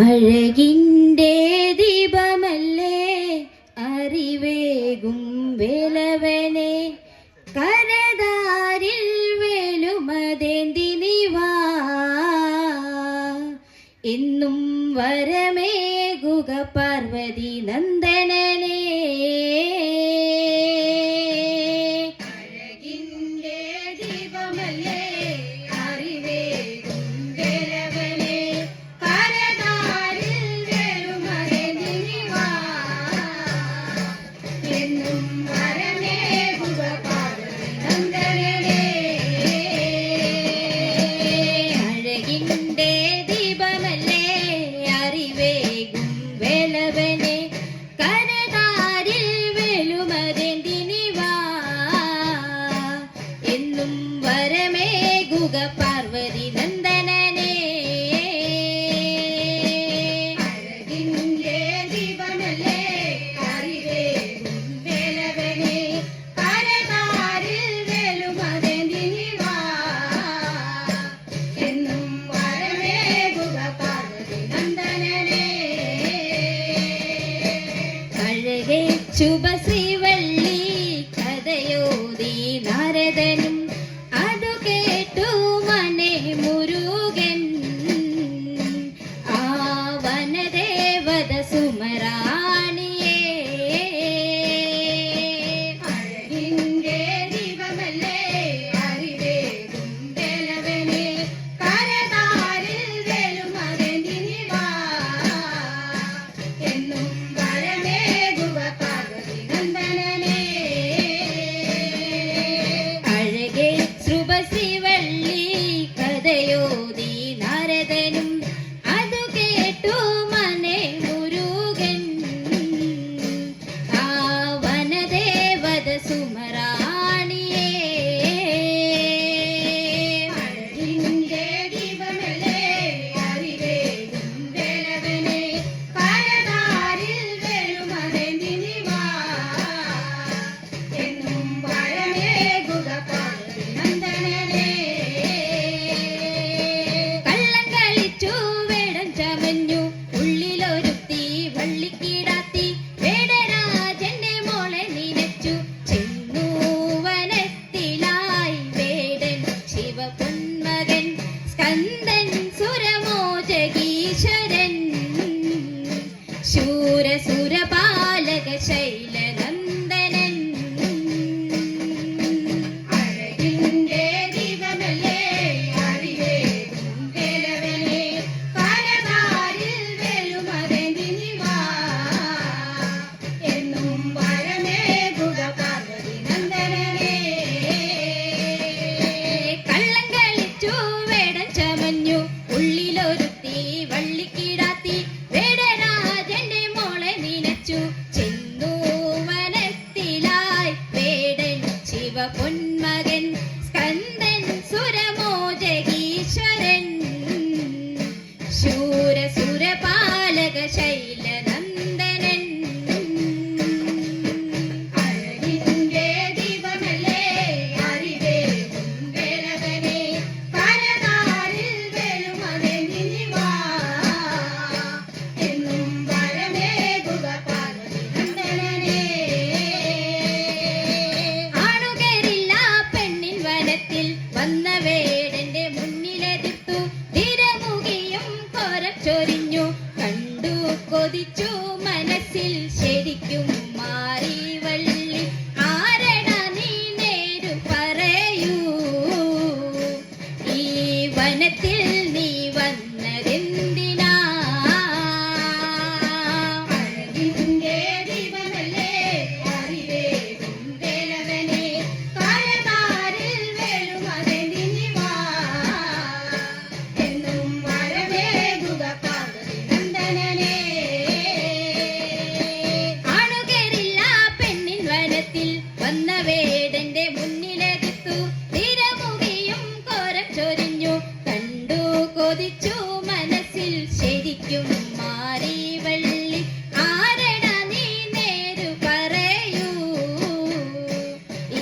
അഴകിൻ്റെ ദീപമല്ലേ അറിവേകും വേലവനെ കരതാരിൽ വേലുമതേന്തിനിവാ എന്നും വരമേകുക പാർവതി നന്ദനനെ. പാർവതി നന്ദനനെ അഴകിൻ്റെ ദീപമല്ലേ അറിവേകും വേലവനെ കരതാരിൽ വേലുമതേന്തിനിവാ എന്നും വരമേകുക പാർവതി നന്ദനനെ. അഴകേ ശുഭശ്രീവള്ളി കഥയോതി നാരദനും ശൂരസുരപാലക ശൈലനന്ദനൻ അഴകിൻ്റെ ദീപമല്ലേ അറിവേകും വേലവനെ കരതാരിൽ വേലുമതേന്തിനിവാ എന്നും വരമേകുക പാർവതി നന്ദനനെ. കള്ളം കളിച്ചു വേടം ചമഞ്ഞു ഉള്ളിലൊരുത്തി വള്ളിക്കിടാത്തി പൊന്മകൻ സ്കന്ദൻ സുരമോജഗീശ്വരൻ ശൂരസുരപാലക ശൈലനന്ദനൻ അഴകിൻ്റെ ദീപമല്ലേ അറിവേകും വേലവനെ കരതാരിൽ വേലുമതേന്തിനിവാ എന്നും വരമേകുക പാർവതി നന്ദനനെ. വന്ന വേടന്റെ മുന്നിലെതിർത്തു തിരമുകിയും കൊരച്ചൊരിഞ്ഞു കണ്ടു കൊതിച്ചു മനസ്സിൽ ശരിക്കും മാറി വള്ളി ആരട നീ നേരു പറയൂ ഈ വനത്തിൽ നീ വന്നതെന്തിനാ. അഴകിൻ്റെ ദീപമല്ലേ അറിവേകും വേലവനെ കരതാരിൽ വേലുമതേന്തിനിവാ എന്നും വരമേകുക പാർവതി നന്ദനനെ. ആണുകേറില്ല പെണ്ണിൻ വനത്തിൽ വന്ന വേടന്റെ മുന്നിലെതിർത്തു തിരമുകിയും കോരം ചൊരിഞ്ഞു കണ്ടു കൊതിച്ചു മനസ്സിൽ ശരിക്കും മാറി വള്ളി ആരട നീ നേരു പറയൂ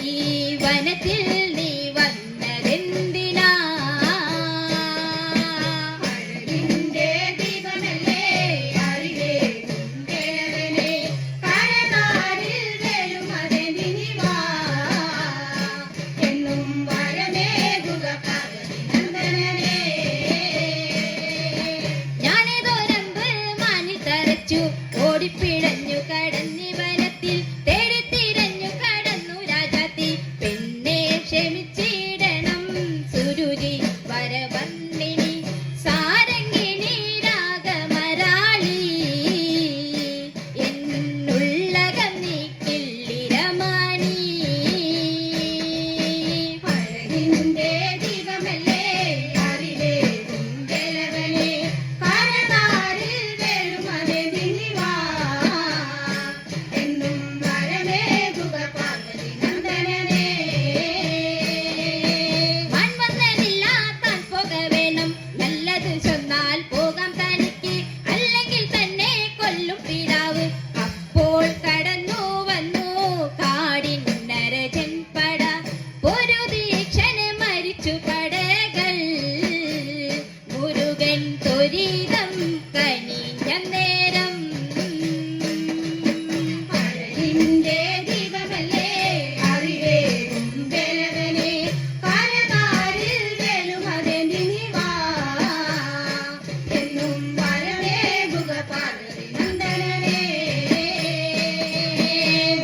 ഈ വനത്തിൽ നീ വന്നതെന്തിനാ. അഴകിൻ്റെ ദീപമല്ലേ മരിച്ചു. ഓടിപ്പിഴഞ്ഞു കടന്നി വനത്തിൽ തേടിത്തിരഞ്ഞു കടന്നു രാജാത്തി. പെണ്ണെ ക്ഷമിച്ചിടണം സുരുചി വരവന്നിനി സാരംഗിണി രാഗമരാളി എന്നുള്ളകം നീ കിള്ളിരമണി. അഴകിന്റെ ദീപമല്ലേ അറിവേ കുന്തലവനെ കരതാരിൽ വെളുമതെ നിന്നിവാ എന്നും വരമേകുക പാർവതി നന്ദനനെ. മൺവന്നനില്ല താൻ പോക വേണം നല്ലത് ചൊന്നാൽ പോകാം തനിക്ക് അല്ലെങ്കിൽ തന്നെ കൊല്ലും പിതാവ്. അപ്പോൾ കടന്നു വന്നു കാടിൻ നരജൻ പട പൊരുതീക്ഷന് മരിച്ചു പടകൾ മുരുകൻ ത്വരിതം കനിഞ്ഞ നേരം. അഴകിന്റെ ദീപമല്ലേ അറിവേ കുന്തലവനെ കരതാരിൽ വെളുമതെ നിന്നിവാ എന്നും വരമേകുക പാർവതി നന്ദനനെ.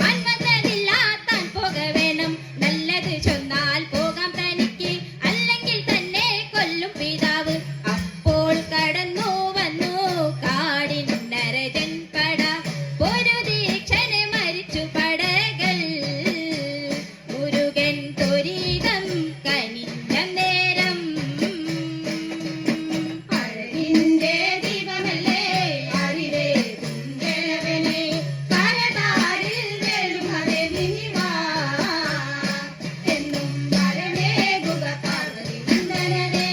മൺവന്നനില്ല താൻ പോക വേണം നല്ലത് ചൊന്നാൽ പോകാം തനിക്ക് അല്ലെങ്കിൽ തന്നെ കൊല്ലും പിതാവ്. അപ്പോൾ കടന്നു വന്നു കാടിൻ നരജൻ പട പൊരുതീക്ഷന് മരിച്ചു പടകൾ മുരുകൻ ത്വരിതം കനിഞ്ഞ നേരം. അഴകിന്റെ ദീപമല്ലേ അറിവേ കുന്തലവനെ കരതാരിൽ വെളുമതെ നിന്നിവാ എന്നും വരമേകുക പാർവതി നന്ദനനെ.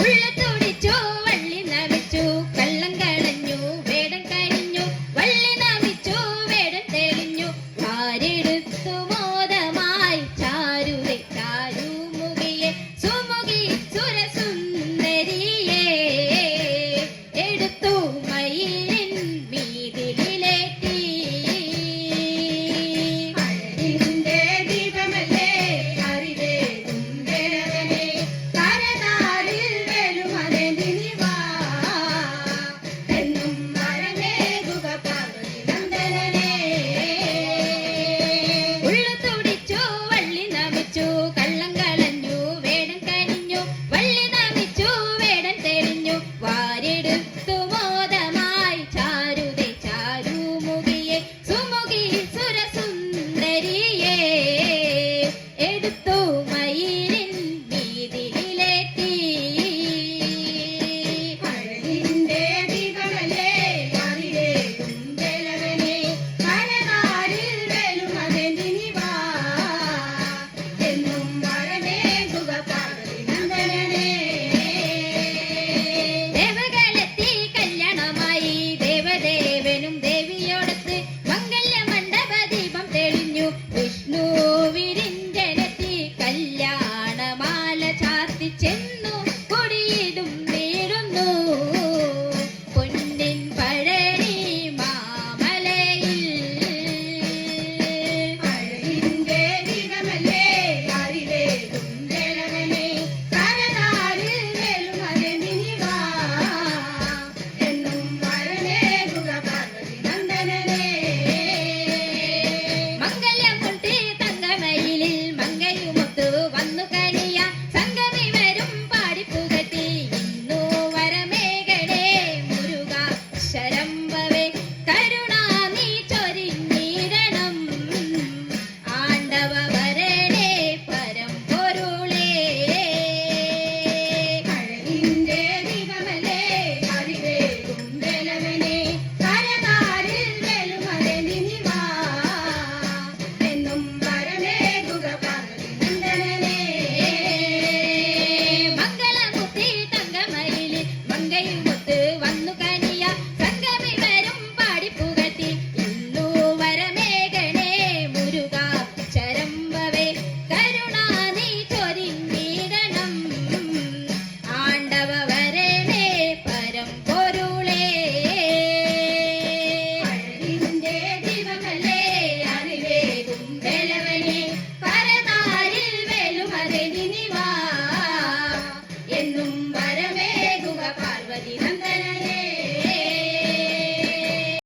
ഉള്ളത്തുടിച്ചു വള്ളി നമിച്ചു കള്ളം കളഞ്ഞു വേടം കഴിഞ്ഞു വള്ളി നമിച്ചു വേടം തെളിഞ്ഞു. വാരെടുത്തു മോദമായി ചാരുതെ ചാരുമുകിയെ സുമുഖി സുരസുന്ദരിയെ എടുത്തു മയിലിൻ മീതിലേറ്റി. അഴകിന്റെ ദീപമല്ലേ അറിവേ കുന്തലവനെ കരതാരിൽ വെളുമതെ നിന്നിവാ എന്നും വരമേകുക പാർവതി നന്ദനനെ. ഉള്ളുതുടിച്ചു വള്ളി നമിച്ചു കള്ളം കളഞ്ഞു വേടം കഴിഞ്ഞു വള്ളി നമിച്ചു വേടം തെളിഞ്ഞു. വാരെടുത്തു മോദമായി ചാരുതെ ചാരുമുകിയെ സുമുഖി സുരസുന്ദരിയെ എടുത്തു മയിലിൻ മീതിലേറ്റി. അഴകിന്റെ ദീപമല്ലേ അറിവേ കുന്തലവനെ കരതാരിൽ വെളുമതെ നിന്നിവാ എന്നും വരമേകുക പാർവതി നന്ദനനെ. ദേവകളെത്തി കല്യാണമായി ദേവദേവനും ദേവിയോടത്ത് മംഗല്യ മണ്ഡപ ദീപം തെളിഞ്ഞു. വിഷ്ണു വിരിഞ്ചനെത്തി കല്യാണമാല ചാർത്തി ചെന്നു കൊടിയിടും നേടുന്നു പൊന്നിൻ പഴനി മാമലയിൽ. അഴകിന്റെ ദീപമല്ലേ അറിവേ കുന്തലവനെ കരതാരിൽ വെളുമതെ നിന്നിവാ എന്നും വരമേകുക പാർവതി നന്ദനനെ. മംഗല്യം കൊട്ടി തങ്കമയിലിൽ മങ്കയുമൊത്തു വന്നു കനിയ സംഗമി വരും പാടിപ്പുകട്ടി ഇന്നു വരമേകടേ മുരുക ശരംഭവേ കരുണാ നീ ചൊരിഞ്ഞിടണം ആണ്ടവ വരണേ പരമ്പൊരുളേ. അഴകിന്റെ ദീപമല്ലേ അറിവേ കുന്തലവനെ കരതാരിൽ വെളുമതെ നിന്നിവാ എന്നും വരമേകുക പാർവതി നന്ദനനെ. മംഗളമുത്തി തങ്കമയിലിൽ മങ്കയുമൊത്ത് വന്നു കനിയ സംഗമി വരും പാടിപ്പുകട്ടി ഇന്നു വരമേകണേ മുരുക ശരംഭവേ കരുണാ നീ ചൊരിഞ്ഞിടണം ആണ്ടവ വരണേ പരമ്പൊരുളേ. അഴകിന്റെ ദീപമല്ലേ അറിവേ കുന്തലവനെ കരതാരിൽ വെളുമതെ നിന്നിവാ എന്നും വരമേകുക പാർവതി നന്ദനനെ.